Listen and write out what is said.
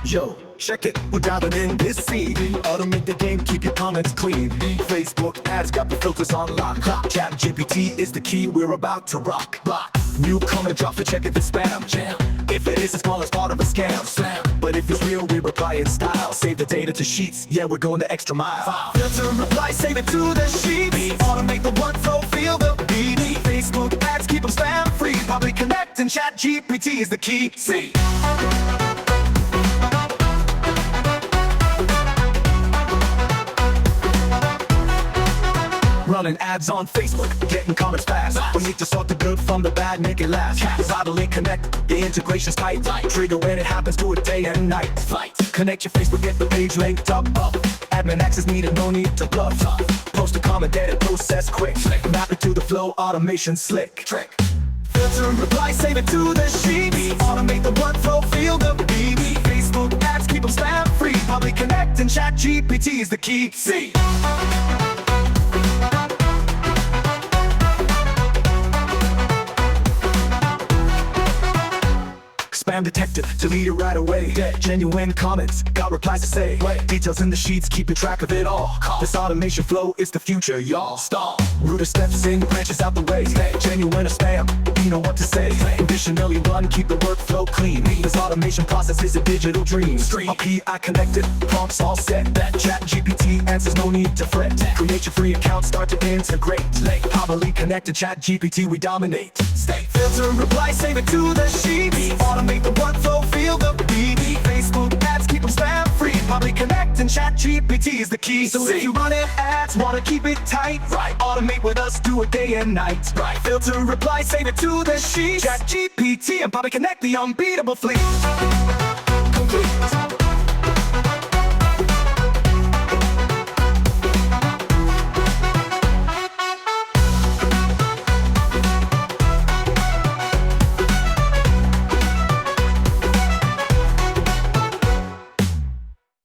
Yo, check it, we're diving in this scene. Automate the game, keep your comments clean. Facebook ads got the filters on lock. ChatGPT is the key, we're about to rock. New comment drop to check if it's spam. If it is, it's small as part of a scam. But if it's real, we reply in style. Save the data to sheets, yeah, we're going the extra mile. Filter reply, save it to the sheets. Automate the workflow, feel the beat. Facebook ads, keep them spam free. Pabbly Connect and ChatGPT is the key. See. Running ads on Facebook, getting comments fast. We need to sort the good from the bad, make it last. Pabbly Connect, the integration's tight. Trigger when it happens, do it day and night. Connect your Facebook, get the page linked up. Admin access needed, no need to bluff. Post a comment, edit, process quick. Map it to the flow, automation slick. Filter reply, save it to the sheets. Automate the workflow, feel the beat. Facebook ads, keep them spam free. Pabbly Connect and ChatGPT is the key. See. Spam detected, delete it right away. Genuine comments, got replies to say. Details in the sheets, keeping track of it all. This automation flow is the future, y'all. Router steps in, branches out the way. Genuine or spam, you know what to say. Conditionally run, keep the workflow clean. This automation process is a digital dream. API connected, prompts all set. That ChatGPT answers, no need to fret. Create your free account, start to integrate. Pabbly Connect and ChatGPT, we dominate. Filter reply, save it to the sheets. Automate the workflow, feel the beat. Facebook ads, keep them spam free. Pabbly Connect and ChatGPT is the key. So if you run ads, wanna keep it tight, automate with us, do it day and night. Filter reply, save it to the sheets. ChatGPT and Pabbly Connect, the unbeatable fleet. Complete.